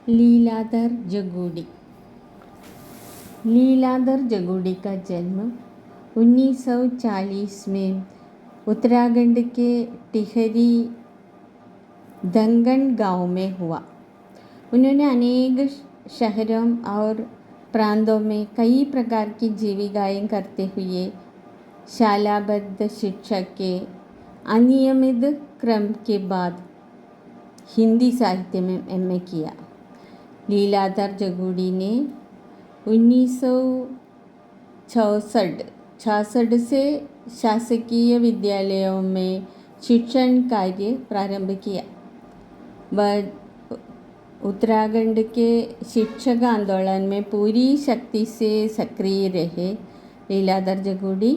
लीलाधर जगूडी। लीलाधर जगूडी का जन्म 1940 में उत्तराखंड के टिहरी दंगन गांव में हुआ। उन्होंने अनेक शहरों और प्रांतों में कई प्रकार की जीविकाएं करते हुए शालाबद्ध शिक्षा के अनियमित क्रम के बाद हिंदी साहित्य में एमए किया। लीलाधर जगूडी ने 1966 से शासकीय विद्यालयों में शिक्षण कार्य प्रारंभ किया। वह उत्तराखंड के शिक्षक आंदोलन में पूरी शक्ति से सक्रिय रहे। लीलाधर जगूडी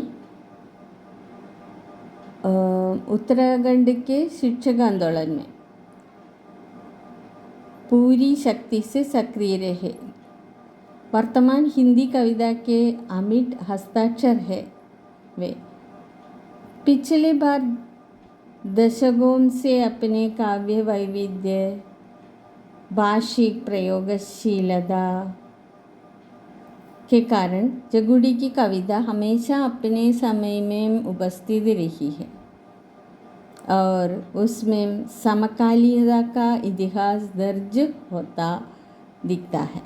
उत्तराखंड के शिक्षक आंदोलन में पूरी शक्ति से सक्रिय रहे। वर्तमान हिंदी कविता के अमिट हस्ताक्षर है वे। पिछले बार दशकों से अपने काव्य वैविध्य, भाषिक प्रयोगशीलता के कारण जगूडी की कविता हमेशा अपने समय में उपस्थित रही है और उसमें समकालीनता का इतिहास दर्ज होता दिखता है।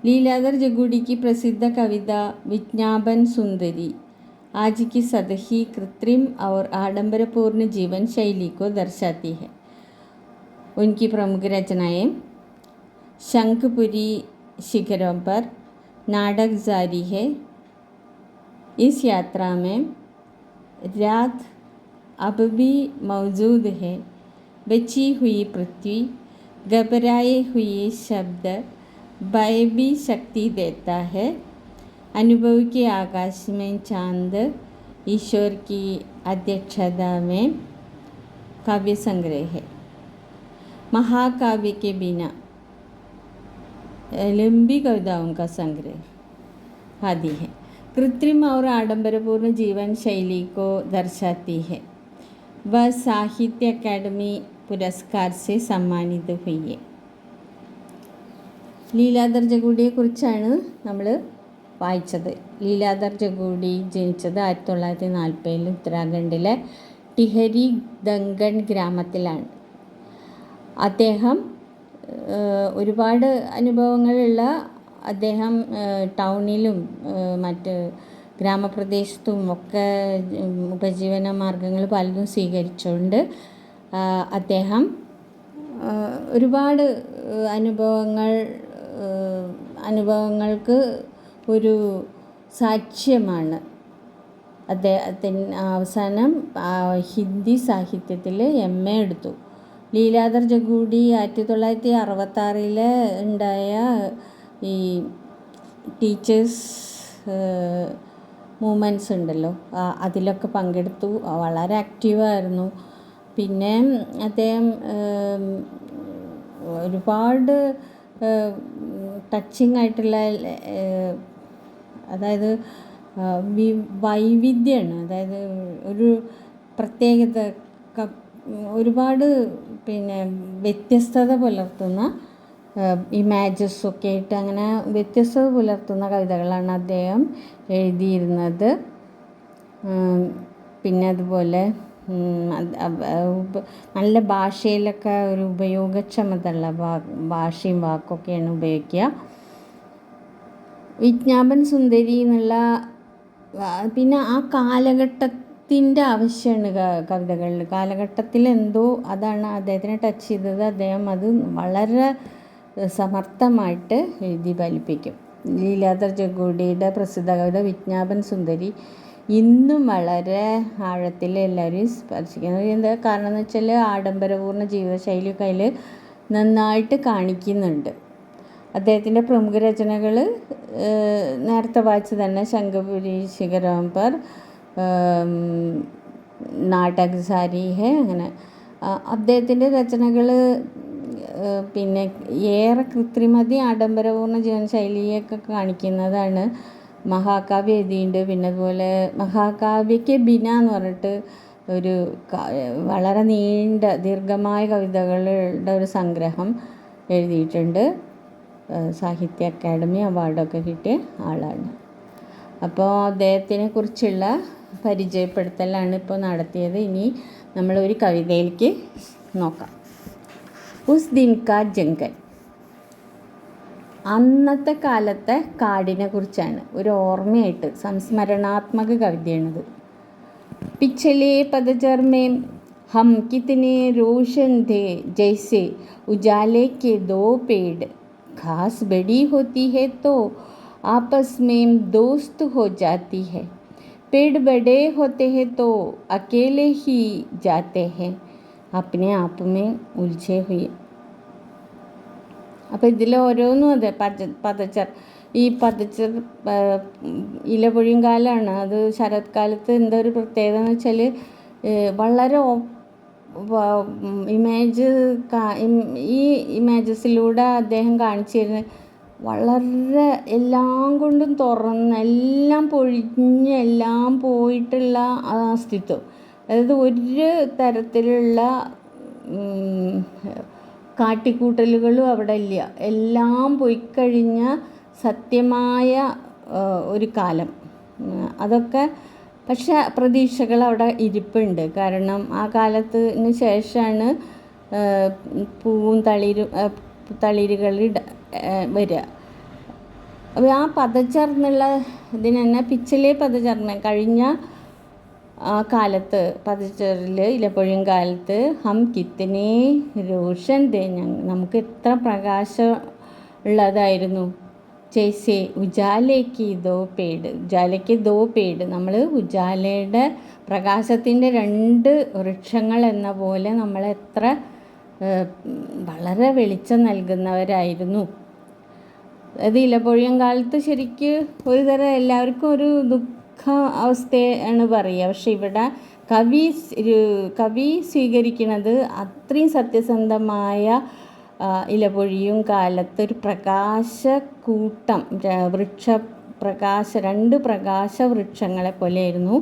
लीलाधर जगूडी की प्रसिद्ध कविता विज्ञापन सुंदरी आज की सतही, कृत्रिम और आडंबरपूर्ण जीवन शैली को दर्शाती है। उनकी प्रमुख रचनाएं शंखपुरी शिखरों पर, नाटक जारी है, इस यात्रा में, रात अब भी मौजूद है, बची हुई पृथ्वी, घबराए हुए शब्द, भय भी शक्ति देता है, अनुभव के आकाश में चांद, ईश्वर की अध्यक्षता में काव्य संग्रह है। महाकाव्य के बिना लंबी कविताओं का संग्रह आदि है। कृत्रिम और आडंबरपूर्ण जीवन शैली को दर्शाती है। वह साहित्य अकादमी പുരസ്കാർ से सम्मानित हुई है। ലീലാധർ ജഗൂഡിയെക്കുറിച്ചാണ് നമ്മൾ വായിച്ചത്. ലീലാധർ ജഗൂഡി ജനിച്ചത് 1940 ഉത്തരാഖണ്ഡിലെ ടിഹരി ദങ്കൺ ഗ്രാമത്തിലാണ്. അദ്ദേഹം ഒരുപാട് അനുഭവങ്ങളുള്ള അദ്ദേഹം ടൗണിലും മറ്റ് ഗ്രാമപ്രദേശത്തും ഒക്കെ ഉപജീവന മാർഗങ്ങൾ പലതും സ്വീകരിച്ചുകൊണ്ട് അദ്ദേഹം ഒരുപാട് അനുഭവങ്ങൾക്ക് ഒരു സാക്ഷ്യമാണ്. അദ്ദേഹത്തിന് അവസാനം ഹിന്ദി സാഹിത്യത്തിൽ എംഎ എടുത്തു. ലീലാധർ ജഗൂഡി 1966 ഉണ്ടായ ഈ ടീച്ചേഴ്സ് മൂവ്മെൻറ്റ്സ് ഉണ്ടല്ലോ, അതിലൊക്കെ പങ്കെടുത്തു. വളരെ ആക്റ്റീവായിരുന്നു. പിന്നെ അദ്ദേഹം ഒരുപാട് ടച്ചിങ് ആയിട്ടുള്ള, അതായത് വൈവിധ്യമാണ്, അതായത് ഒരു പ്രത്യേകത, ഒരുപാട് പിന്നെ വ്യത്യസ്തത പുലർത്തുന്ന ഇമേജസൊക്കെ ആയിട്ട് അങ്ങനെ വ്യത്യസ്തത പുലർത്തുന്ന കവിതകളാണ് അദ്ദേഹം എഴുതിയിരുന്നത്. പിന്നെ അതുപോലെ നല്ല ഭാഷയിലൊക്കെ ഒരു ഉപയോഗക്ഷമതയുള്ള ഭാഷയും വാക്കൊക്കെയാണ് ഉപയോഗിക്കുക. വിജ്ഞാപൻ സുന്ദരി എന്നുള്ള, പിന്നെ ആ കാലഘട്ടത്തിൻ്റെ ആവശ്യമാണ് കവിതകളിൽ. കാലഘട്ടത്തിൽ എന്തോ അതാണ് അദ്ദേഹത്തിനെ ടച്ച് ചെയ്തത്. അദ്ദേഹം അത് വളരെ സമർത്ഥമായിട്ട് എഴുതി ഫലിപ്പിക്കും. ലീലാധർ ജഗൂഡിയുടെ പ്രസിദ്ധ കവിത വിജ്ഞാപൻ സുന്ദരി ഇന്നും വളരെ ആഴത്തിൽ എല്ലാവരും സ്പർശിക്കുന്നത്. എന്താ കാരണം എന്ന് വെച്ചാൽ ആഡംബരപൂർണ്ണ ജീവിതശൈലിയൊക്കെ അതിൽ നന്നായിട്ട് കാണിക്കുന്നുണ്ട്. അദ്ദേഹത്തിൻ്റെ പ്രമുഖ രചനകൾ നേരത്തെ വായിച്ചു തന്നെ ശംഖപുരി ശിഖരം പർ, നാടക് സാരി ഹെ, അങ്ങനെ അദ്ദേഹത്തിൻ്റെ രചനകൾ പിന്നെ ഏറെ കൃത്രിമതി, ആഡംബരപൂർണ്ണ ജീവനശൈലിയൊക്കെ കാണിക്കുന്നതാണ്. മഹാകാവ്യ എഴുതിയിട്ടുണ്ട്. പിന്നെ അതുപോലെ മഹാകാവ്യയ്ക്ക് ബിന എന്ന് പറഞ്ഞിട്ട് ഒരു വളരെ നീണ്ട ദീർഘമായ കവിതകളുടെ ഒരു സംഗ്രഹം എഴുതിയിട്ടുണ്ട്. സാഹിത്യ അക്കാദമി അവാർഡൊക്കെ കിട്ടിയ ആളാണ്. അപ്പോൾ അദ്ദേഹത്തിനെ കുറിച്ചുള്ള പരിചയപ്പെടുത്തലാണ് ഇപ്പോൾ നടത്തിയത്. ഇനി നമ്മളൊരു കവിതയിലേക്ക് നോക്കാം. ഉസ് ദിൻ കാ ജംഗൽ. അന്നത്തെ കാലത്തെ കാടിനെ കുറിച്ചാണ്, ഒരു ഓർമ്മയായിട്ട് സംസ്മരണാത്മക കവിതയാണിത്. പിछले पतझड़ में हम कितने रोशन थे, जैसे उजाले के दो पेड़. घास बड़ी होती है तो आपस में दोस्त हो जाती है. पेड़ बड़े होते हैं तो अकेले ही जाते हैं, अपने आप में उलझे हुए. അപ്പോൾ ഇതിൽ ഓരോന്നും അതെ പതച്ചർ. ഈ പതച്ചർ ഇലപൊഴിയും കാലമാണ്. അത് ശരത്കാലത്ത് എന്താ ഒരു പ്രത്യേകത എന്ന് വെച്ചാൽ വളരെ ഈ ഇമേജസിലൂടെ അദ്ദേഹം കാണിച്ചു തരുന്നത് വളരെ എല്ലാം കൊണ്ടും തുറന്ന് എല്ലാം പൊഴിഞ്ഞ് എല്ലാം പോയിട്ടുള്ള അസ്തിത്വം. അതായത് ഒരു തരത്തിലുള്ള കാട്ടിക്കൂട്ടലുകളും അവിടെ ഇല്ല. എല്ലാം പോയിക്കഴിഞ്ഞ സത്യമായ ഒരു കാലം. അതൊക്കെ പക്ഷെ പ്രതീക്ഷകൾ അവിടെ ഇരിപ്പുണ്ട്. കാരണം ആ കാലത്തിന് ശേഷമാണ് പൂവും തളിരുകൾ വരിക. അപ്പോൾ ആ പതച്ചർന്നുള്ള ഇതിന് തന്നെ പിച്ചലേ പതച്ചർന്ന് കഴിഞ്ഞ ആ കാലത്ത് പതച്ചറിൽ ഇലപ്പൊഴിയും കാലത്ത് ഹം കിത്തനെ രോഷൻ ദേ, നമുക്ക് എത്ര പ്രകാശം ഉള്ളതായിരുന്നു. ജൈസെ ഉജാലയ്ക്ക് ദോ പേട്, നമ്മൾ ഉജാലയുടെ പ്രകാശത്തിൻ്റെ 2 വൃക്ഷങ്ങൾ എന്ന പോലെ നമ്മളെത്ര വളരെ വെളിച്ചം നൽകുന്നവരായിരുന്നു. അത് ഇലപ്പൊഴിയും കാലത്ത് ശരിക്ക് ഒരു തരം എല്ലാവർക്കും ഒരു അവസ്ഥയാണ് പറയുക. പക്ഷെ ഇവിടെ കവി സ്വീകരിക്കുന്നത് അത്രയും സത്യസന്ധമായ ഇലപൊഴിയും കാലത്ത് ഒരു പ്രകാശക്കൂട്ടം, 2 പ്രകാശ വൃക്ഷങ്ങളെ പോലെയായിരുന്നു.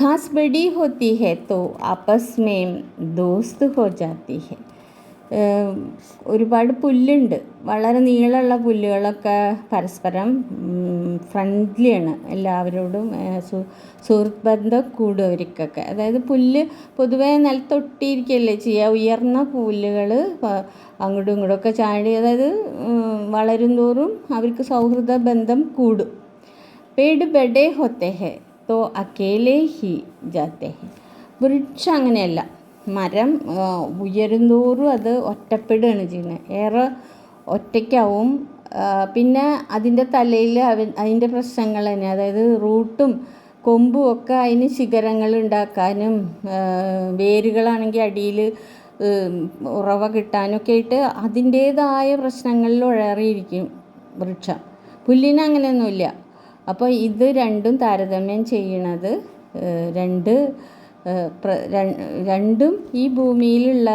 ഘാസ് ബഡി ഹോത്തി ഹെ തോ ആപസ് മേം ദോസ്ത് ഹോ ജാത്തി ഹെ. ഒരുപാട് പുല്ലുണ്ട്, വളരെ നീളമുള്ള പുല്ലുകളൊക്കെ പരസ്പരം ഫ്രണ്ട്ലിയാണ്, എല്ലാവരോടും സുഹൃത്ത് ബന്ധം കൂടും അവർക്കൊക്കെ. അതായത് പുല്ല് പൊതുവേ നിലത്തൊട്ടിയിരിക്കുകയല്ലേ ചെയ്യുക. ഉയർന്ന പുല്ലുകൾ അങ്ങോട്ടും ഇങ്ങോട്ടുമൊക്കെ ചാടി, അതായത് വളരും തോറും അവർക്ക് സൗഹൃദ ബന്ധം കൂടും. പേട് ബഡേ ഹോത്തെ ഹെ തോ അക്കേലേ ഹി ജാത്തെ ഹെ. വൃക്ഷം അങ്ങനെയല്ല, മരം ഉയരുന്തോറും അത് ഒറ്റപ്പെടുകയാണ് ചെയ്യുന്നത്, ഏറെ ഒറ്റയ്ക്കാവും. പിന്നെ അതിൻ്റെ തലയിൽ അതിൻ്റെ പ്രശ്നങ്ങൾ തന്നെ, അതായത് റൂട്ടും കൊമ്പും ഒക്കെ അതിന് ശിഖരങ്ങൾ ഉണ്ടാക്കാനും വേരുകളാണെങ്കിൽ അടിയിൽ ഉറവ കിട്ടാനൊക്കെ ആയിട്ട് അതിൻ്റേതായ പ്രശ്നങ്ങളിൽ ഉഴറിയിരിക്കും വൃക്ഷം. പുല്ലിന് അങ്ങനെയൊന്നുമില്ല. അപ്പോൾ ഇത് രണ്ടും താരതമ്യം ചെയ്യണത് രണ്ടും ഈ ഭൂമിയിലുള്ള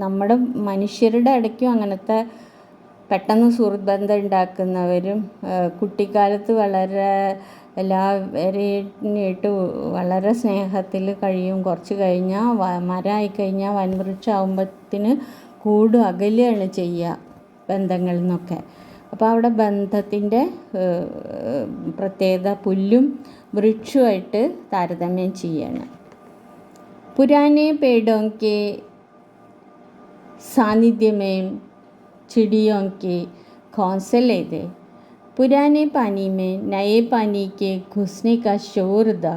നമ്മുടെ മനുഷ്യരുടെ ഇടയ്ക്കും അങ്ങനത്തെ പെട്ടെന്ന് സുഹൃത്ത് ബന്ധം ഉണ്ടാക്കുന്നവരും കുട്ടിക്കാലത്ത് വളരെ എല്ലാവരെയായിട്ട് വളരെ സ്നേഹത്തിൽ കഴിയും. കുറച്ച് കഴിഞ്ഞാൽ മരമായി കഴിഞ്ഞാൽ വൻവൃക്ഷമാകുമ്പോഴത്തിന് കൂടും അകലെയാണ് ചെയ്യുക ബന്ധങ്ങളിൽ നിന്നൊക്കെ. അപ്പോൾ അവിടെ ബന്ധത്തിൻ്റെ പ്രത്യേകത പുല്ലും വൃക്ഷവുമായിട്ട് താരതമ്യം ചെയ്യാണ്. പുരാനെ पेड़ों के सानिध्य में चिड़ियों के घोंसले थे. पुराने पानी में नए पानी के घुसने का शोर था.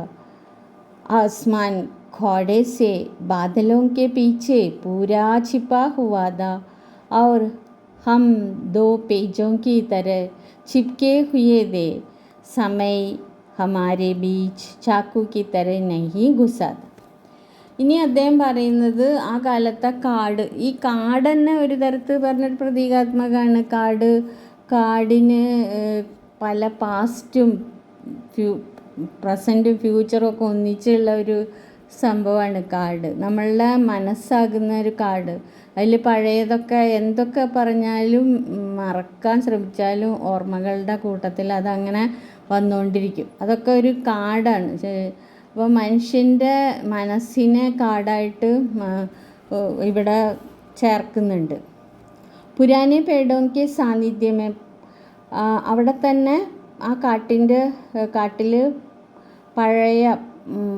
आसमान घोड़े से बादलों के पीछे पूरा छिपा हुआ था और हम 2 पेजों की तरह चिपके हुए थे. समय हमारे बीच चाकू की तरह नहीं घुसा था. ഇനി അദ്ദേഹം പറയുന്നത് ആ കാലത്തെ കാട്, ഈ കാട് തന്നെ ഒരു തരത്തിൽ പറഞ്ഞൊരു പ്രതീകാത്മകമാണ്. കാടിന് പല പാസ്റ്റും പ്രസൻറ്റും ഫ്യൂച്ചറും ഒക്കെ ഒന്നിച്ചുള്ള ഒരു സംഭവമാണ് കാട്. നമ്മളുടെ മനസ്സാകുന്ന ഒരു കാട്. അതിൽ പഴയതൊക്കെ എന്തൊക്കെ പറഞ്ഞാലും മറക്കാൻ ശ്രമിച്ചാലും ഓർമ്മകളുടെ കൂട്ടത്തിൽ അതങ്ങനെ വന്നുകൊണ്ടിരിക്കും. അതൊക്കെ ഒരു കാടാണ്. അപ്പോൾ മനുഷ്യൻ്റെ മനസ്സിനെ കാടായിട്ട് ഇവിടെ ചേർക്കുന്നുണ്ട്. പുരാനെ പേടോം കെ സാന്നിധ്യമേ അവിടെ തന്നെ ആ കാട്ടിൽ പഴയ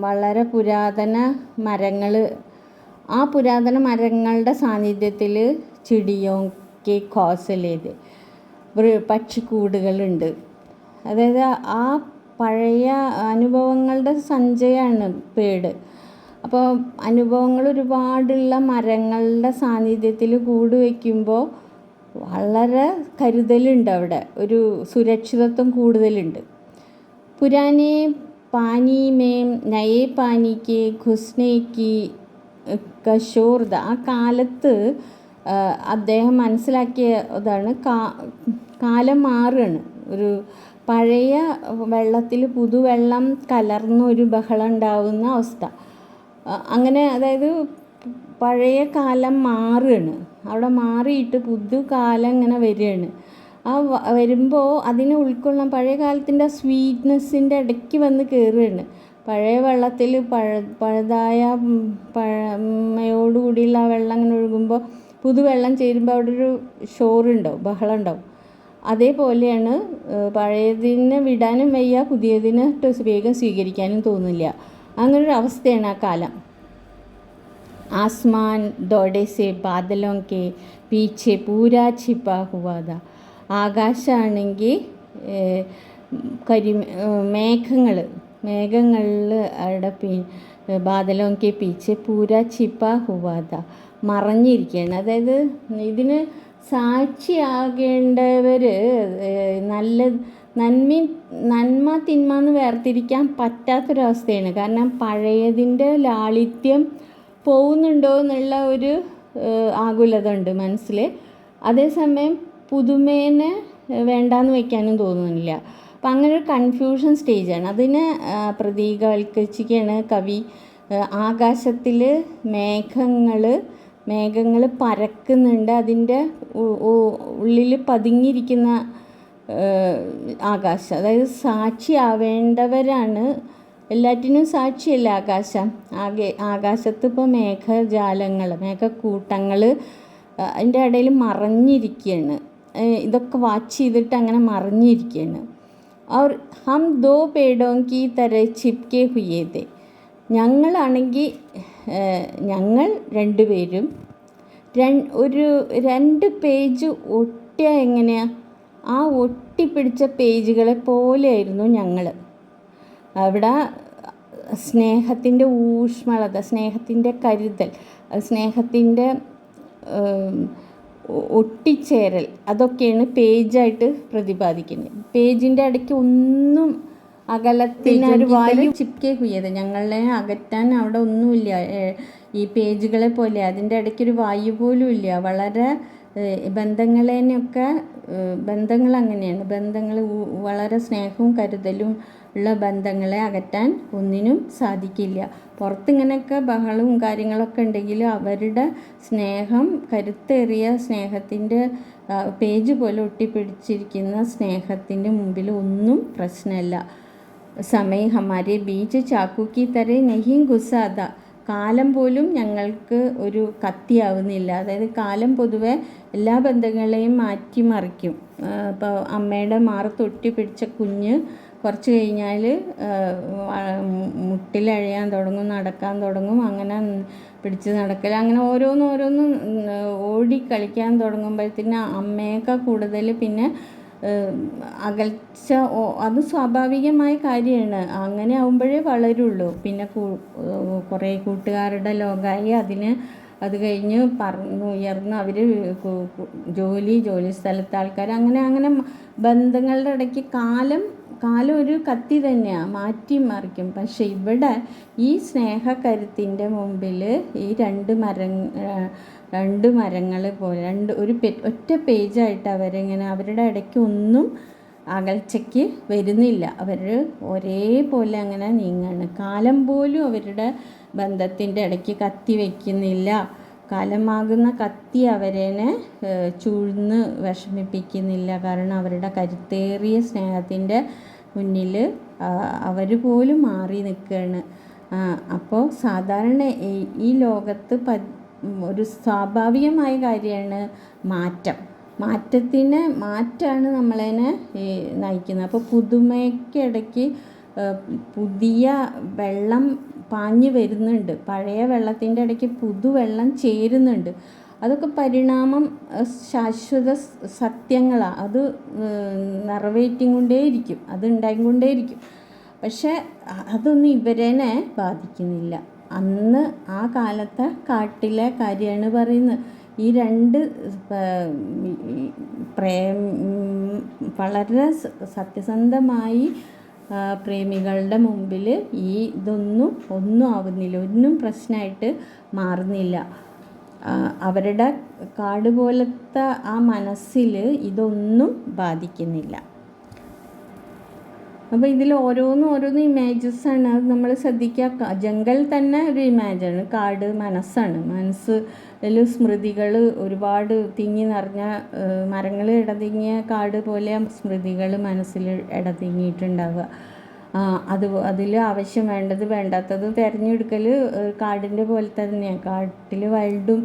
വളരെ പുരാതന മരങ്ങൾ, ആ പുരാതന മരങ്ങളുടെ സാന്നിധ്യത്തിൽ ചിടിയോം കെ ഘോസലേത് പക്ഷിക്കൂടുകളുണ്ട്. അതായത് ആ പഴയ അനുഭവങ്ങളുടെ സഞ്ചയമാണ് പേട്. അപ്പോൾ അനുഭവങ്ങൾ ഒരുപാടുള്ള മരങ്ങളുടെ സാന്നിധ്യത്തിൽ കൂട് വയ്ക്കുമ്പോൾ വളരെ കരുതലുണ്ട്, അവിടെ ഒരു സുരക്ഷിതത്വം കൂടുതലുണ്ട്. പുരാനെ പാനി മേം നയേ പാനിക്ക് ഘുസ്നേക്ക് കശോർദ, ആ കാലത്ത് അദ്ദേഹം മനസ്സിലാക്കിയതാണ് കാലം മാറുകയാണ്. ഒരു പഴയ വെള്ളത്തിൽ പുതുവെള്ളം കലർന്നൊരു ബഹളം ഉണ്ടാവുന്ന അവസ്ഥ. അങ്ങനെ അതായത് പഴയ കാലം മാറുകയാണ്, അവിടെ മാറിയിട്ട് പുതുകാലം ഇങ്ങനെ വരികയാണ്. ആ വരുമ്പോൾ അതിനെ ഉൾക്കൊള്ളാൻ പഴയ കാലത്തിൻ്റെ സ്വീറ്റ്നെസ്സിൻ്റെ ഇടയ്ക്ക് വന്ന് കയറുകയാണ്. പഴയ വെള്ളത്തിൽ പഴയതായ പഴമയോടുകൂടിയുള്ള ആ വെള്ളം ഇങ്ങനെ ഒഴുകുമ്പോൾ പുതുവെള്ളം ചേരുമ്പോൾ അവിടെ ഒരു ഷോറുണ്ടാവും, ബഹളം ഉണ്ടാവും. അതേപോലെയാണ് പഴയതിനെ വിടാനും വയ്യ, പുതിയതിനെ വേഗം സ്വീകരിക്കാനും തോന്നില്ല. അങ്ങനൊരു അവസ്ഥയാണ് ആ കാലം. ആസ്മാൻ ദോടെ സെ ബാദലോം കെ പീछे പൂരാ छिपा हुआ था. ആകാശമാണെങ്കിൽ മേഘങ്ങളിൽ അവിടെ ബാദലോം കെ പീछे പൂരാ छिपा हुआ था, മറഞ്ഞിരിക്കുകയാണ്. അതായത് ഇതിന് സാക്ഷിയാകേണ്ടവർ നന്മ തിന്മ എന്ന് വേർതിരിക്കാൻ പറ്റാത്തൊരവസ്ഥയാണ്. കാരണം പഴയതിൻ്റെ ലാളിത്യം പോകുന്നുണ്ടോ എന്നുള്ള ഒരു ആകുലത ഉണ്ട് മനസ്സിൽ. അതേസമയം പുതുമേനെ വേണ്ടാന്ന് വയ്ക്കാനും തോന്നുന്നില്ല. അപ്പം അങ്ങനെ ഒരു കൺഫ്യൂഷൻ സ്റ്റേജാണ്. അതിനെ പ്രതീകവൽക്കരിച്ചിരിക്കുകയാണ് കവി. ആകാശത്തിൽ മേഘങ്ങൾ പരക്കുന്നുണ്ട്, അതിൻ്റെ ഉള്ളിൽ പതുങ്ങിയിരിക്കുന്ന ആകാശം. അതായത് സാക്ഷിയാവേണ്ടവരാണ്, എല്ലാറ്റിനും സാക്ഷിയല്ല ആകാശം. ആകാശത്ത് ഇപ്പോൾ മേഘക്കൂട്ടങ്ങൾ അതിൻ്റെ ഇടയിൽ മറഞ്ഞിരിക്കുകയാണ്. ഇതൊക്കെ വാച്ച് ചെയ്തിട്ട് അങ്ങനെ മറിഞ്ഞിരിക്കുകയാണ്. और हम दो पेड़ों की तरह चिपके हुए थे. ഞങ്ങൾ രണ്ടുപേരും രണ്ട് പേജ് ഒട്ടിയ എങ്ങനെയാണ്, ആ ഒട്ടിപ്പിടിച്ച പേജുകളെ പോലെയായിരുന്നു ഞങ്ങൾ. അവിടെ സ്നേഹത്തിൻ്റെ ഊഷ്മളത, സ്നേഹത്തിൻ്റെ കരുതൽ, സ്നേഹത്തിൻ്റെ ഒട്ടിച്ചേരൽ, അതൊക്കെയാണ് പേജായിട്ട് പ്രതിപാദിക്കുന്നത്. പേജിൻ്റെ ഇടയ്ക്ക് ഒന്നും അകലത്തിന് ഒരു വായു ചിപ്കെ കുയ്യത്, ഞങ്ങളെ അകറ്റാൻ അവിടെ ഒന്നുമില്ല. ഈ പേജുകളെ പോലെ അതിൻ്റെ ഇടയ്ക്കൊരു വായു പോലും ഇല്ല. വളരെ ബന്ധങ്ങൾ അങ്ങനെയാണ്. ബന്ധങ്ങൾ വളരെ സ്നേഹവും കരുതലും ഉള്ള ബന്ധങ്ങളെ അകറ്റാൻ ഒന്നിനും സാധിക്കില്ല. പുറത്തിങ്ങനെയൊക്കെ ബഹളവും കാര്യങ്ങളൊക്കെ ഉണ്ടെങ്കിലും അവരുടെ സ്നേഹം, കരുത്തേറിയ സ്നേഹത്തിൻ്റെ പേജ് പോലെ ഒട്ടിപ്പിടിച്ചിരിക്കുന്ന സ്നേഹത്തിൻ്റെ മുമ്പിൽ ഒന്നും പ്രശ്നമല്ല. സമയം ഹമാരെ ബീച്ച് ചാക്കുക്കി തരേ നഹീം ഗുസാദ, കാലം പോലും ഞങ്ങൾക്ക് ഒരു കത്തിയാവുന്നില്ല. അതായത് കാലം പൊതുവെ എല്ലാ ബന്ധങ്ങളെയും മാറ്റിമറിക്കും. ഇപ്പോൾ അമ്മയുടെ മാറത്തൊട്ടി പിടിച്ച കുഞ്ഞ് കുറച്ച് കഴിഞ്ഞാൽ മുട്ടിലഴയാൻ തുടങ്ങും, നടക്കാൻ തുടങ്ങും, അങ്ങനെ പിടിച്ച് നടക്കൽ, അങ്ങനെ ഓരോന്നും ഓടി കളിക്കാൻ തുടങ്ങുമ്പോഴത്തേന് അമ്മയേക്കാൾ കൂടുതൽ പിന്നെ അകൽച്ച, അത് സ്വാഭാവികമായ കാര്യമാണ്. അങ്ങനെ ആകുമ്പോഴേ വളരുള്ളൂ. പിന്നെ കുറേ കൂട്ടുകാരുടെ ലോകമായി, അത് കഴിഞ്ഞ് ഉയർന്ന് അവർ ജോലി സ്ഥലത്തെ ആൾക്കാർ, അങ്ങനെ ബന്ധങ്ങളുടെ ഇടയ്ക്ക് കാലം ഒരു കത്തി തന്നെയാണ്, മാറ്റിമറിക്കും. പക്ഷെ ഇവിടെ ഈ സ്നേഹക്കരുത്തിൻ്റെ മുമ്പിൽ ഈ രണ്ട് മരങ്ങൾ പോലെ ഒറ്റ പേജായിട്ട് അവരുടെ ഇടയ്ക്ക് ഒന്നും അകൽച്ചയ്ക്ക് വരുന്നില്ല. അവർ ഒരേപോലെ അങ്ങനെ നീങ്ങാണ്. കാലം പോലും അവരുടെ ബന്ധത്തിൻ്റെ ഇടയ്ക്ക് കത്തി വയ്ക്കുന്നില്ല. കാലമാകുന്ന കത്തി അവരെ ചൂഴ്ന്ന് വിഷമിപ്പിക്കുന്നില്ല. കാരണം അവരുടെ കരുത്തേറിയ സ്നേഹത്തിൻ്റെ മുന്നിൽ അവർ പോലും മാറി നിൽക്കുകയാണ്. അപ്പോൾ സാധാരണ ഈ ലോകത്ത് ഒരു സ്വാഭാവികമായ കാര്യമാണ് മാറ്റമാണ് നമ്മളതിനെ നയിക്കുന്നത്. അപ്പോൾ പുതുമയ്ക്കിടയ്ക്ക് പുതിയ വെള്ളം പാഞ്ഞു വരുന്നുണ്ട്, പഴയ വെള്ളത്തിൻ്റെ ഇടയ്ക്ക് പുതുവെള്ളം ചേരുന്നുണ്ട്. അതൊക്കെ പരിണാമം ശാശ്വത സത്യങ്ങളാണ്. അത് നിറവേറ്റിക്കൊണ്ടേയിരിക്കും, അത് ഉണ്ടായിക്കൊണ്ടേയിരിക്കും. പക്ഷേ അതൊന്നും ഇവരേനെ ബാധിക്കുന്നില്ല. അന്ന് ആ കാലത്തെ കാട്ടിലെ കാര്യമാണ് പറയുന്നത്. ഈ രണ്ട് വളരെ സത്യസന്ധമായി പ്രേമികളുടെ മുമ്പിൽ ഒന്നും ആവുന്നില്ല, ഒന്നും പ്രശ്നമായിട്ട് മാറുന്നില്ല. അവരുടെ കാട് പോലത്തെ ആ മനസ്സിൽ ഇതൊന്നും ബാധിക്കുന്നില്ല. അപ്പോൾ ഇതിൽ ഓരോന്നും ഇമേജസാണ്. അത് നമ്മൾ ശ്രദ്ധിക്കുക. ജംഗൽ തന്നെ ഒരു ഇമേജാണ്, കാട് മനസ്സിൽ സ്മൃതികൾ ഒരുപാട് തിങ്ങി നിറഞ്ഞ മരങ്ങൾ ഇടതിങ്ങിയ കാട് പോലെ സ്മൃതികൾ മനസ്സിൽ ഇടതിങ്ങിയിട്ടുണ്ടാവുക. അതിൽ ആവശ്യം വേണ്ടാത്തത് തിരഞ്ഞെടുക്കൽ കാടിൻ്റെ പോലെ തന്നെയാണ്. കാട്ടിൽ വൈൽഡ്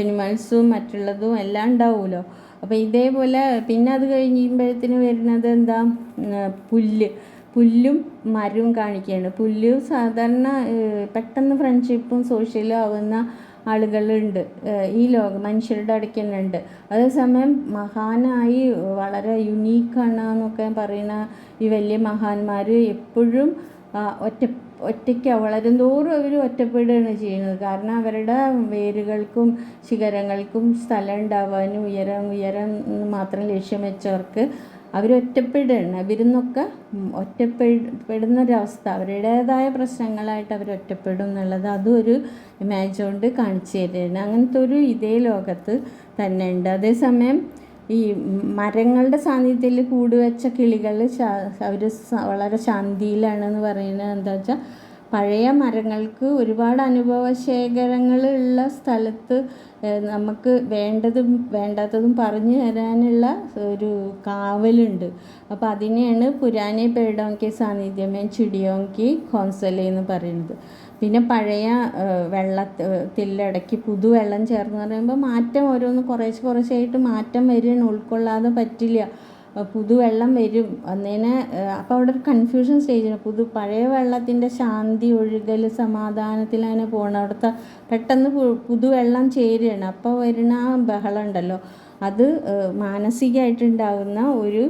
അനിമൽസും മറ്റുള്ളതും എല്ലാം ഉണ്ടാവുമല്ലോ. അപ്പോൾ ഇതേപോലെ പിന്നെ അത് കഴിയുമ്പോഴത്തേന് വരുന്നത് എന്താ, പുല്ലും മരവും കാണിക്കുകയാണ്. പുല്ല് സാധാരണ പെട്ടെന്ന് ഫ്രണ്ട്ഷിപ്പും സോഷ്യലും ആവുന്ന ആളുകളുണ്ട് ഈ മനുഷ്യരുടെ ഇടയ്ക്ക് തന്നെ ഉണ്ട്. അതേസമയം മഹാനായി വളരെ യുണീക്കാണ് എന്നൊക്കെ പറയുന്ന ഈ വലിയ മഹാന്മാർ എപ്പോഴും ഒറ്റയ്ക്ക് വളരും തോറും അവർ ഒറ്റപ്പെടുകയാണ് ചെയ്യുന്നത്. കാരണം അവരുടെ വേരുകൾക്കും ശിഖരങ്ങൾക്കും സ്ഥലം ഉണ്ടാവാനും ഉയരം മാത്രം ലക്ഷ്യം വെച്ചവർക്ക് അവരൊറ്റപ്പെടുകയാണ്. അവരിന്നൊക്കെ ഒറ്റപ്പെടുന്നൊരവസ്ഥ, അവരുടേതായ പ്രശ്നങ്ങളായിട്ട് അവരൊറ്റപ്പെടും എന്നുള്ളത് അതും ഒരു ഇമേജ് കൊണ്ട് കാണിച്ചു തരുകയാണ്. അങ്ങനത്തെ ഒരു ഇതേ ലോകത്ത് തന്നെ ഉണ്ട്. അതേസമയം ഈ മരങ്ങളുടെ സാന്നിധ്യത്തിൽ കൂടുവെച്ച കിളികൾ അവർ വളരെ ശാന്തിയിലാണെന്ന് പറയുന്നത് എന്താ വെച്ചാൽ, പഴയ മരങ്ങൾക്ക് ഒരുപാട് അനുഭവശേഖരങ്ങളുള്ള സ്ഥലത്ത് നമുക്ക് വേണ്ടാത്തതും പറഞ്ഞു തരാനുള്ള ഒരു കാവലുണ്ട്. അപ്പോൾ അതിനെയാണ് പുരാനെ പേടോങ്കി സാന്നിധ്യമേ ചിടിയോങ്കി ഖോൻസലെ എന്ന് പറയുന്നത്. പിന്നെ പഴയ വെള്ളത്തിലിടയ്ക്ക് പുതുവെള്ളം ചേർന്ന് പറയുമ്പോൾ മാറ്റം ഓരോന്ന് കുറേശ്ശായിട്ട് മാറ്റം വരികയാണ്, ഉൾക്കൊള്ളാതെ പറ്റില്ല. പുതുവെള്ളം വരും അന്നേനെ. അപ്പോൾ അവിടെ ഒരു കൺഫ്യൂഷൻ സ്റ്റേജാണ്. പഴയ വെള്ളത്തിൻ്റെ ശാന്തി ഒഴുകൽ സമാധാനത്തിൽ അങ്ങനെ പോകണം. അവിടുത്തെ പെട്ടെന്ന് പുതുവെള്ളം ചേരുകയാണ്. അപ്പോൾ വരുന്ന ആ ബഹളം ഉണ്ടല്ലോ, അത് മാനസികമായിട്ടുണ്ടാകുന്ന ഒരു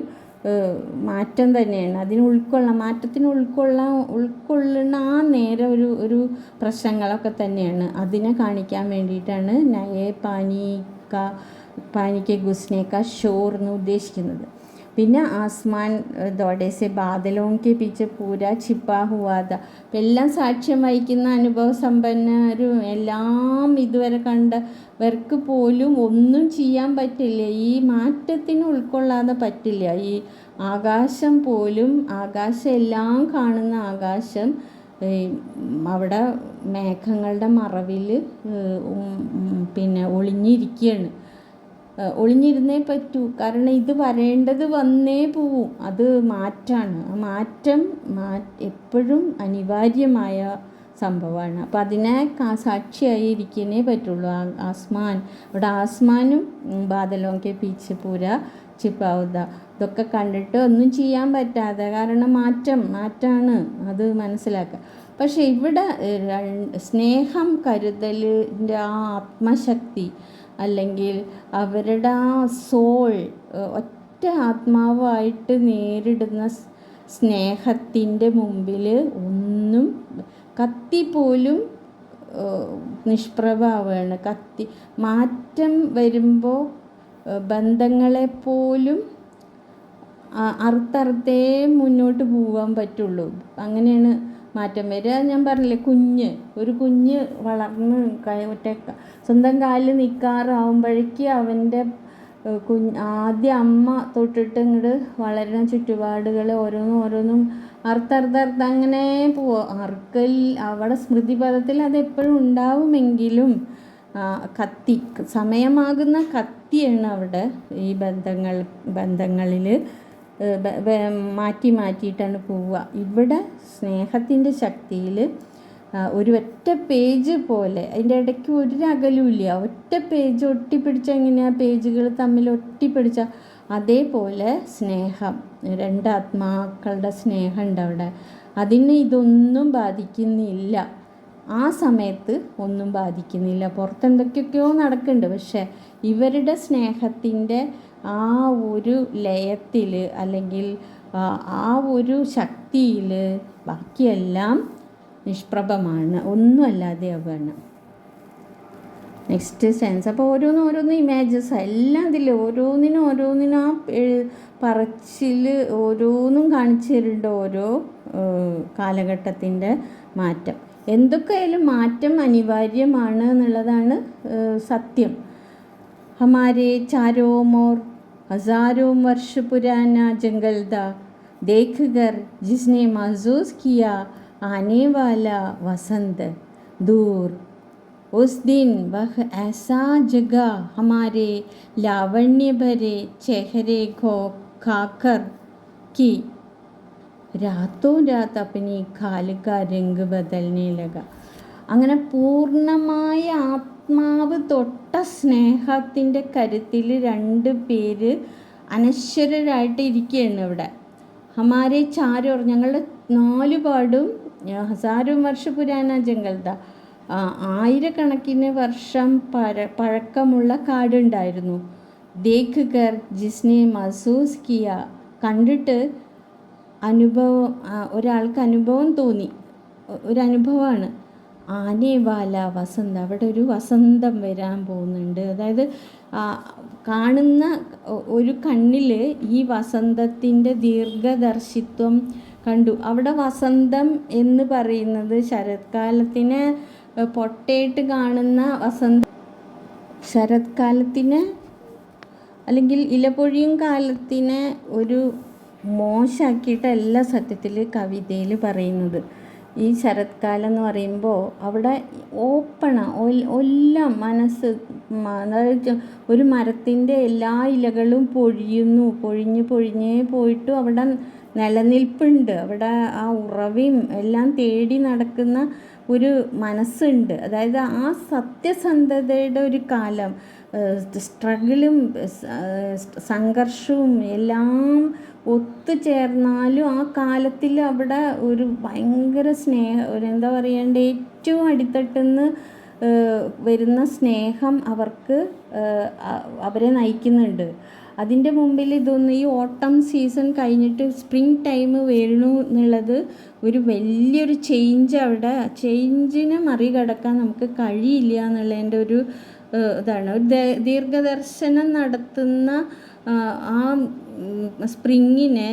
മാറ്റം തന്നെയാണ്. മാറ്റത്തിന് ഉൾക്കൊള്ളുന്ന ആ നേരം ഒരു പ്രശ്നങ്ങളൊക്കെ തന്നെയാണ്. അതിനെ കാണിക്കാൻ വേണ്ടിയിട്ടാണ് നയേ പാനിക്ക് ഗുസ്നേക്ക ഷോർ എന്ന് ഉദ്ദേശിക്കുന്നത്. പിന്നെ ആസ്മാൻ ദോഡേസെ ബാദലോങ്കി പീച്ചെ പൂര ചിപ്പാ ഹുവാദ. അപ്പം എല്ലാം സാക്ഷ്യം വഹിക്കുന്ന അനുഭവ സമ്പന്നരും എല്ലാം ഇതുവരെ കണ്ടവർക്ക് പോലും ഒന്നും ചെയ്യാൻ പറ്റില്ല. ഈ മാറ്റത്തിന് ഉൾക്കൊള്ളാതെ പറ്റില്ല. ഈ ആകാശം പോലും, എല്ലാം കാണുന്ന ആകാശം അവിടെ മേഘങ്ങളുടെ മറവിൽ പിന്നെ ഒളിഞ്ഞിരിക്കുകയാണ്. ഒളിഞ്ഞിരുന്നേ പറ്റൂ, കാരണം ഇത് വരേണ്ടത് വന്നേ പോവും. അത് മാറ്റാണ്. ആ മാറ്റം എപ്പോഴും അനിവാര്യമായ സംഭവമാണ്. അപ്പം അതിനെ സാക്ഷിയായി ഇരിക്കുന്നേ പറ്റുള്ളൂ. ഇവിടെ ആസ്മാനും ബാദലോങ്കെ പീച്ച് പൂര ചിപ്പാവുക ഇതൊക്കെ കണ്ടിട്ട് ഒന്നും ചെയ്യാൻ പറ്റാതെ, കാരണം മാറ്റാണ്, അത് മനസ്സിലാക്കുക. പക്ഷെ ഇവിടെ സ്നേഹം, കരുതലിൻ്റെ ആ ആത്മശക്തി, അല്ലെങ്കിൽ അവരുടെ ആ സോൾ, ഒറ്റ ആത്മാവായിട്ട് നേരിടുന്ന സ്നേഹത്തിൻ്റെ മുമ്പിൽ ഒന്നും കത്തിപ്പോലും നിഷ്പ്രഭമാണ്. മാറ്റം വരുമ്പോൾ ബന്ധങ്ങളെപ്പോലും അറുത്തറുത്തേ മുന്നോട്ട് പോകാൻ പറ്റുള്ളൂ. അങ്ങനെയാണ് മാറ്റം വരിക. ഞാൻ പറഞ്ഞില്ലേ, ഒരു കുഞ്ഞ് വളർന്ന് സ്വന്തം കാലിൽ നിൽക്കാറാവുമ്പോഴേക്ക് അവൻ്റെ ആദ്യം അമ്മ തൊട്ടിട്ട് ഇങ്ങോട്ട് വളരുന്ന ചുറ്റുപാടുകൾ ഓരോന്നും അറുത്തറുത്ത് അങ്ങനെ അറുക്കൽ അവിടെ സ്മൃതിപദത്തിൽ അതെപ്പോഴും ഉണ്ടാവുമെങ്കിലും സമയമാകുന്ന കത്തിയാണ് അവിടെ ഈ ബന്ധങ്ങളിൽ മാറ്റിയിട്ടാണ് പോവുക. ഇവിടെ സ്നേഹത്തിൻ്റെ ശക്തിയിൽ ഒരു ഒറ്റ പേജ് പോലെ, അതിൻ്റെ ഇടയ്ക്ക് ഒരു അകലുമില്ല, ഒറ്റ പേജ് ഒട്ടിപ്പിടിച്ചാൽ എങ്ങനെയാണ് പേജുകൾ തമ്മിൽ ഒട്ടിപ്പിടിച്ച അതേപോലെ സ്നേഹം, രണ്ട് ആത്മാക്കളുടെ സ്നേഹം ഉണ്ട് അവിടെ. അതിനെ ഇതൊന്നും ബാധിക്കുന്നില്ല, ആ സമയത്ത് ഒന്നും ബാധിക്കുന്നില്ല. പുറത്തെന്തൊക്കെയൊക്കെയോ നടക്കുന്നുണ്ട്, പക്ഷേ ഇവരുടെ സ്നേഹത്തിൻ്റെ ആ ഒരു ലയത്തിൽ അല്ലെങ്കിൽ ആ ഒരു ശക്തിയിൽ ബാക്കിയെല്ലാം നിഷ്പ്രഭമാണ്, ഒന്നുമല്ലാതെ ആവുകയാണ്. Next sense. അപ്പോൾ ഓരോന്നും ഇമേജസ് എല്ലാം ഇതിൽ ഓരോന്നിനും ആ പറച്ചിൽ ഓരോന്നും കാണിച്ചു തരുന്നുണ്ട്, ഓരോ കാലഘട്ടത്തിൻ്റെ മാറ്റം. എന്തൊക്കെയായാലും മാറ്റം അനിവാര്യമാണ് എന്നുള്ളതാണ് സത്യം. ഹമാരെ ചാരോം ഓർ ഹസാരോं वर्ष पुराना जंगल था, देख कर जिसने महसूस किया आने वाला वसंत दूर, उस दिन वह ऐसा जगह हमारे लावण्य भरे चेहरे को खाकर कि രാത്തോ രാത്ത് अपनी खाल का रंग बदलने लगा. അങ്ങനെ പൂർണ്ണമായ ആത്മാവ് തൊട്ട സ്നേഹത്തിൻ്റെ കരുത്തിൽ രണ്ട് പേര് അനശ്വരരായിട്ട് ഇരിക്കുകയാണ് ഇവിടെ. ഹമാരെ ചാരോർ, ഞങ്ങളുടെ നാലുപാടും ഹസാരോം വർഷ പുരാന ജംഗൽദ, ആയിരക്കണക്കിന് വർഷം പഴക്കമുള്ള കാടുണ്ടായിരുന്നു. ദേഖ് കർ ജിസ്നെ മഹസൂസ് കിയ, കണ്ടിട്ട് ഒരാൾക്ക് അനുഭവം തോന്നി, ഒരനുഭവമാണ്. ആനേവാല വസന്ത, അവിടെ ഒരു വസന്തം വരാൻ പോകുന്നുണ്ട്. അതായത് കാണുന്ന ഒരു കണ്ണിൽ ഈ വസന്തത്തിൻ്റെ ദീർഘദർശിത്വം കണ്ടു. അവിടെ വസന്തം എന്ന് പറയുന്നത് ശരത്കാലത്തിന് പൊട്ടയിട്ട് കാണുന്ന ശരത്കാലത്തിന് അല്ലെങ്കിൽ ഇലപൊഴിയും കാലത്തിനെ ഒരു മോശമാക്കിയിട്ടല്ല സത്യത്തിൽ കവിതയിൽ പറയുന്നത്. ഈ ശരത്കാലം എന്ന് പറയുമ്പോൾ അവിടെ എല്ലാം മനസ്സ്, അതായത് ഒരു മരത്തിൻ്റെ എല്ലാ ഇലകളും പൊഴിഞ്ഞേ പോയിട്ടും അവിടെ നിലനിൽപ്പുണ്ട്. അവിടെ ആ ഉറവയും എല്ലാം തേടി നടക്കുന്ന ഒരു മനസ്സുണ്ട്. അതായത് ആ സത്യസന്ധതയുടെ ഒരു കാലം, സ്ട്രഗിളും സംഘർഷവും എല്ലാം ഒത്തുചേർന്നാലും ആ കാലത്തിൽ അവിടെ ഒരു ഭയങ്കര എന്താ പറയണ്ടേ, ഏറ്റവും അടിത്തട്ടുന്ന് വരുന്ന സ്നേഹം അവരെ നയിക്കുന്നുണ്ട്. അതിൻ്റെ മുമ്പിൽ ഈ ഓട്ടം സീസൺ കഴിഞ്ഞിട്ട് സ്പ്രിങ് ടൈം വരണു എന്നുള്ളത് ഒരു വലിയൊരു ചേഞ്ച്. അവിടെ ചേഞ്ചിനെ മറികടക്കാൻ നമുക്ക് കഴിയില്ല എന്നുള്ളതിൻ്റെ ഒരു ഇതാണ്. ഒരു ദീർഘദർശനം നടത്തുന്ന ആ സ്പ്രിങ്ങിന്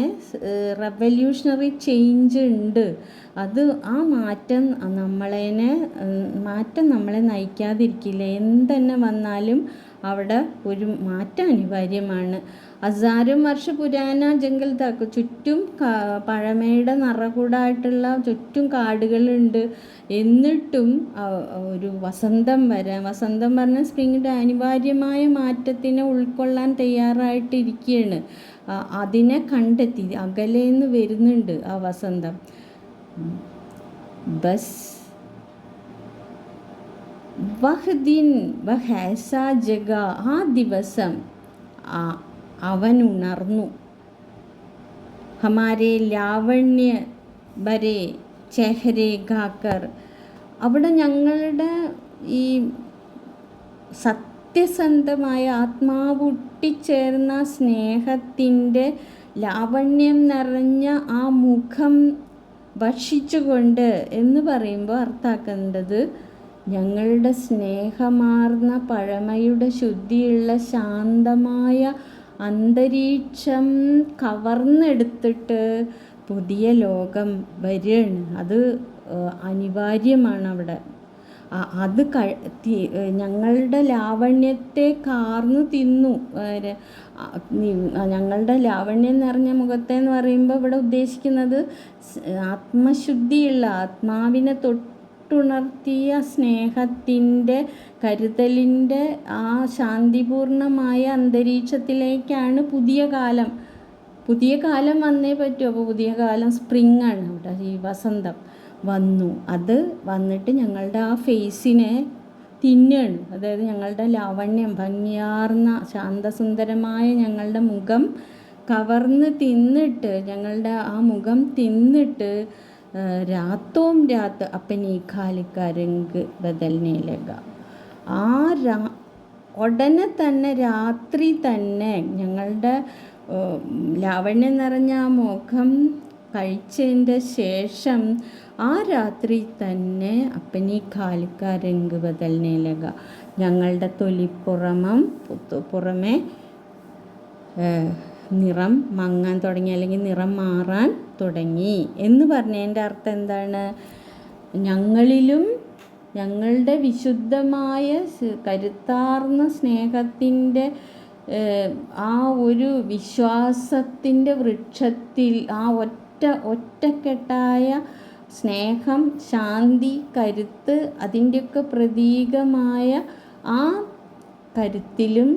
റെവല്യൂഷണറി ചേഞ്ച് ഉണ്ട്. അത് ആ മാറ്റം നമ്മളെ നയിക്കാതിരിക്കില്ല. എന്തെന്നെ വന്നാലും അവിടെ ഒരു മാറ്റം അനിവാര്യമാണ്. ഹസാരോം വർഷ പുരാന ജംഗൽ താക്ക്, ചുറ്റും പഴമയുടെ നിറകൂടായിട്ടുള്ള ചുറ്റും കാടുകളുണ്ട്. എന്നിട്ടും ഒരു വസന്തം പറഞ്ഞാൽ സ്പ്രിങ്ങിൻ്റെ അനിവാര്യമായ മാറ്റത്തിനെ ഉൾക്കൊള്ളാൻ തയ്യാറായിട്ടിരിക്കുകയാണ്. അതിനെ കണ്ടെത്തി അകലേന്ന് വരുന്നുണ്ട് ആ വസന്തം. ബസ് വഹ് ദിൻ വഹ് ऐसा ജഗ, ആ ദിവസം അവൻ ഉണർന്നു. ഹമാരെ ലാവണ്യ ബരെ ചെഹരെ ഗാക്കർ, അവിടെ ഞങ്ങളുടെ ഈ സത്യസന്ധമായ ആത്മാവ് ഒട്ടിച്ചേർന്ന സ്നേഹത്തിൻ്റെ ലാവണ്യം നിറഞ്ഞ ആ മുഖം ഭക്ഷിച്ചുകൊണ്ട് എന്ന് പറയുമ്പോൾ അർത്ഥാക്കേണ്ടത് ഞങ്ങളുടെ സ്നേഹമാർന്ന പഴമയുടെ ശുദ്ധിയുള്ള ശാന്തമായ അന്തരീക്ഷം കവർന്നെടുത്തിട്ട് പുതിയ ലോകം വരികയാണ്. അത് അനിവാര്യമാണ് അവിടെ. അത് ഞങ്ങളുടെ ലാവണ്യത്തെ കാർന്നു തിന്നു. ഞങ്ങളുടെ ലാവണ്യം നിറഞ്ഞ മുഖത്തെ എന്ന് പറയുമ്പോൾ ഇവിടെ ഉദ്ദേശിക്കുന്നത് ആത്മശുദ്ധിയുള്ള ആത്മാവിനെ തൊട്ടുണർത്തിയ സ്നേഹത്തിൻ്റെ കരുതലിൻ്റെ ആ ശാന്തിപൂർണമായ അന്തരീക്ഷത്തിലേക്കാണ് പുതിയ കാലം വന്നേ പറ്റൂ. അപ്പോൾ പുതിയ കാലം സ്പ്രിങ്ങാണ് അവിടെ, ഈ വസന്തം. വന്നു. അത് വന്നിട്ട് ഞങ്ങളുടെ ആ ഫേസിനെ തിന്നാണ്. അതായത് ഞങ്ങളുടെ ലാവണ്യം, ഭംഗിയാർന്ന ശാന്തസുന്ദരമായ ഞങ്ങളുടെ മുഖം കവർന്ന് തിന്നിട്ട്, ഞങ്ങളുടെ ആ മുഖം തിന്നിട്ട് രാത്തോം രാത്ത് അപ്പനി ഖാലിക്ക രംഗ് ബദൽനെ ലഗ. ആ ഉടനെ തന്നെ രാത്രി തന്നെ ഞങ്ങളുടെ ലാവണ്യം നിറഞ്ഞ ആ മുഖം കഴിച്ചതിൻ്റെ ശേഷം ആ രാത്രി തന്നെ അപ്പനി ഖാലിക്ക രംഗ് ബദൽനെ ലഗ. ഞങ്ങളുടെ പുറമെ നിറം മങ്ങാൻ തുടങ്ങി, അല്ലെങ്കിൽ നിറം മാറാൻ തുടങ്ങി എന്ന് പറഞ്ഞതിൻ്റെ അർത്ഥം എന്താണ്? ഞങ്ങളിലും ഞങ്ങളുടെ വിശുദ്ധമായ കരുത്താർന്ന സ്നേഹത്തിൻ്റെ ആ ഒരു വിശ്വാസത്തിൻ്റെ വൃക്ഷത്തിൽ ആ ഒറ്റക്കെട്ടായ സ്നേഹം, ശാന്തി, കരുത്ത്, അതിൻ്റെയൊക്കെ പ്രതീകമായ ആ കരുത്തിലും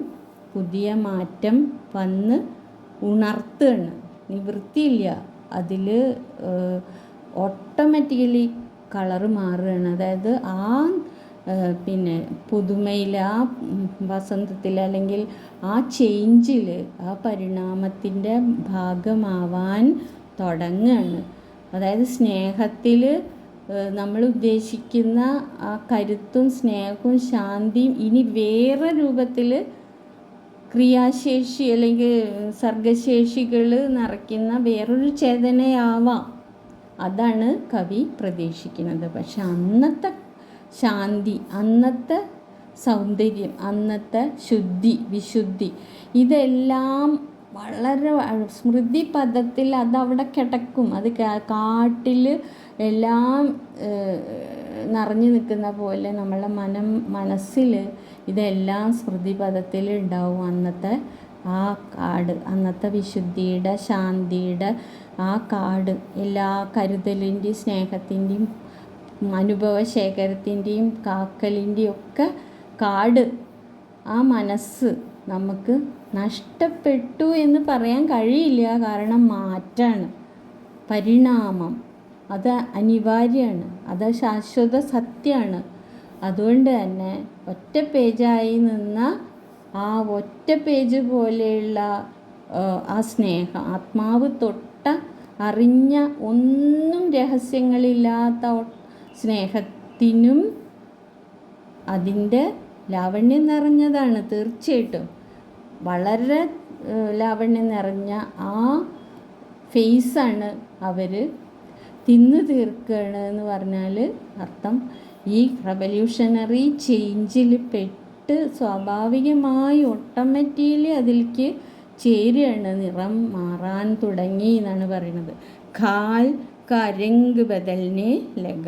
പുതിയ മാറ്റം വന്ന് ഉണർത്തുകയാണ്. നിവൃത്തിയില്ല, അതിൽ ഓട്ടോമാറ്റിക്കലി കളറ് മാറുകയാണ്. അതായത് ആ പുതുമയിൽ, ആ വസന്തത്തിൽ, അല്ലെങ്കിൽ ആ ചേഞ്ചിൽ, ആ പരിണാമത്തിൻ്റെ ഭാഗമാവാൻ തുടങ്ങുകയാണ്. അതായത് സ്നേഹത്തിൽ നമ്മൾ ഉദ്ദേശിക്കുന്ന ആ കരുത്തും സ്നേഹവും ശാന്തിയും ഇനി വേറെ രൂപത്തിൽ ക്രിയാശേഷി അല്ലെങ്കിൽ സർഗശേഷികൾ നിറയ്ക്കുന്ന വേറൊരു ചേതനയാവാം. അതാണ് കവി പ്രതീക്ഷിക്കുന്നത്. പക്ഷെ അന്നത്തെ ശാന്തി, അന്നത്തെ സൗന്ദര്യം, അന്നത്തെ വിശുദ്ധി ഇതെല്ലാം വളരെ സ്മൃതി പദത്തിൽ അതവിടെ കിടക്കും. അത് കാട്ടിൽ എല്ലാം നിറഞ്ഞു നിൽക്കുന്ന പോലെ നമ്മളുടെ മനസ്സിൽ ഇതെല്ലാം സ്മൃതി പദത്തിൽ ഉണ്ടാവും. അന്നത്തെ ആ കാട്, അന്നത്തെ വിശുദ്ധിയുടെ, ശാന്തിയുടെ ആ കാട്, എല്ലാ കരുതലിൻ്റെയും സ്നേഹത്തിൻ്റെയും അനുഭവശേഖരത്തിൻ്റെയും കാക്കലിൻ്റെയും ഒക്കെ കാട്, ആ മനസ്സ് നമുക്ക് നഷ്ടപ്പെട്ടു എന്ന് പറയാൻ കഴിയില്ല. കാരണം മാറ്റാണ്, പരിണാമം, അത് അനിവാര്യമാണ്, അത് ശാശ്വത സത്യമാണ്. അതുകൊണ്ട് തന്നെ ഒറ്റ പേജായി നിന്ന ആ ഒറ്റ പേജ് പോലെയുള്ള ആ സ്നേഹം, ആത്മാവ് തൊട്ട അറിഞ്ഞ ഒന്നും രഹസ്യങ്ങളില്ലാത്ത സ്നേഹത്തിനും അതിൻ്റെ ലാവണ്യം നിറഞ്ഞതാണ്. തീർച്ചയായിട്ടും വളരെ ലാവണ്യം നിറഞ്ഞ ആ ഫേസാണ് അവർ തിന്നു തീർക്കുകയാണ് എന്ന് പറഞ്ഞാൽ അർത്ഥം ഈ റവല്യൂഷണറി ചേഞ്ചിൽ പെട്ട് സ്വാഭാവികമായി ഓട്ടോമാറ്റിക്കലി അതിലേക്ക് ചേരുകയാണ്, നിറം മാറാൻ തുടങ്ങി എന്നാണ് പറയുന്നത്. ഖാൽ രംഗ് ബദൽനെ ലഗ.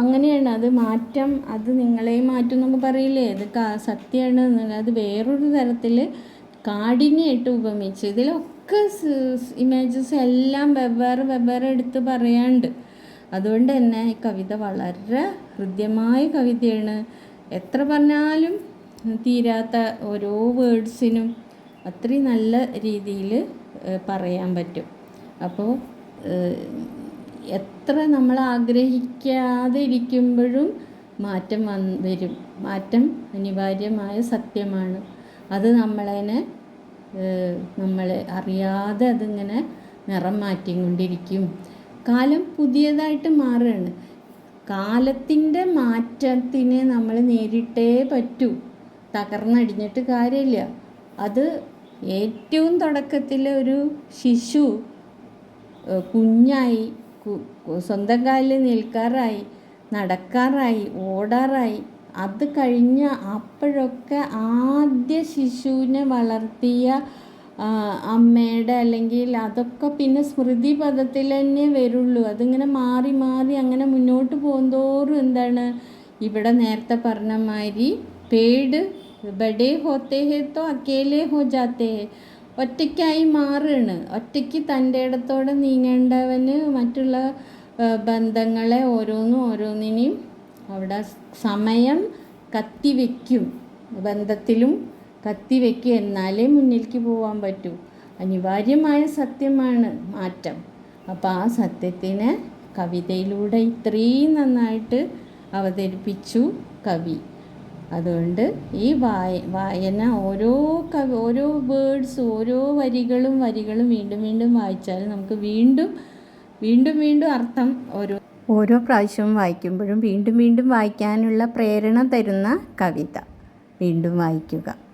അങ്ങനെയാണ് അത് മാറ്റം, അത് നിങ്ങളെ മാറ്റും എന്നൊക്കെ പറയില്ലേ, അത് സത്യമാണ് എന്നുള്ളത്. അത് വേറൊരു തരത്തിൽ കാഠിന്യമായിട്ട് ഉപമിച്ച് ഇതിലൊക്കെ ഇമേജസ് എല്ലാം വെവ്വേറെ എടുത്ത് പറയാണ്ട്. അതുകൊണ്ട് തന്നെ ഈ കവിത വളരെ ഹൃദ്യമായ കവിതയാണ്. എത്ര പറഞ്ഞാലും തീരാത്ത ഓരോ വേർഡ്സിനും അത്രയും നല്ല രീതിയിൽ പറയാൻ പറ്റും. അപ്പോൾ എത്ര നമ്മൾ ആഗ്രഹിക്കാതെ ഇരിക്കുമ്പോഴും മാറ്റം വരും. മാറ്റം അനിവാര്യമായ സത്യമാണ്. അത് നമ്മളെ അറിയാതെ അതിങ്ങനെ നിറം മാറ്റിക്കൊണ്ടിരിക്കും. കാലം പുതിയതായിട്ട് മാറുകയാണ്. കാലത്തിൻ്റെ മാറ്റത്തിനെ നമ്മൾ നേരിട്ടേ പറ്റൂ, തകർന്നടിഞ്ഞിട്ട് കാര്യമില്ല. അത് ഏറ്റവും തുടക്കത്തിൽ ഒരു ശിശു കുഞ്ഞായി സ്വന്തം കാലിൽ നിൽക്കാറായി, നടക്കാറായി, ഓടാറായി, അത് കഴിഞ്ഞ അപ്പോഴൊക്കെ ആദ്യ ശിശുവിനെ വളർത്തിയ അമ്മയുടെ അല്ലെങ്കിൽ അതൊക്കെ പിന്നെ സ്മൃതി പദത്തിൽ തന്നെ വരുള്ളൂ. അതിങ്ങനെ മാറി മാറി അങ്ങനെ മുന്നോട്ട് പോകുന്തോറും എന്താണ്, ഇവിടെ നേരത്തെ പറഞ്ഞ മാതിരി പേട് ബഡേ ഹോത്തേ ഹേ തോ അക്കേലേ ഹോ ജാത്തേ ഹേ, ഒറ്റയ്ക്കായി മാറുകയാണ്. ഒറ്റയ്ക്ക് തൻ്റെ ഇടത്തോടെ നീങ്ങേണ്ടവന് മറ്റുള്ള ബന്ധങ്ങളെ ഓരോന്നിനെയും അവിടെ സമയം കത്തിവെക്കും, ബന്ധത്തിലും കത്തിവെക്കും. എന്നാലേ മുന്നിലേക്ക് പോകാൻ പറ്റൂ. അനിവാര്യമായ സത്യമാണ് മാറ്റം. അപ്പോൾ ആ സത്യത്തിനെ കവിതയിലൂടെ ഇത്രയും നന്നായിട്ട് അവതരിപ്പിച്ചു കവി. അതുകൊണ്ട് ഈ വായന ഓരോ വേർഡ്സ്, ഓരോ വരികളും വീണ്ടും വീണ്ടും വായിച്ചാൽ നമുക്ക് വീണ്ടും അർത്ഥം ഓരോ പ്രാവശ്യവും വായിക്കുമ്പോഴും വീണ്ടും വായിക്കാനുള്ള പ്രേരണ തരുന്ന കവിത. വീണ്ടും വായിക്കുക.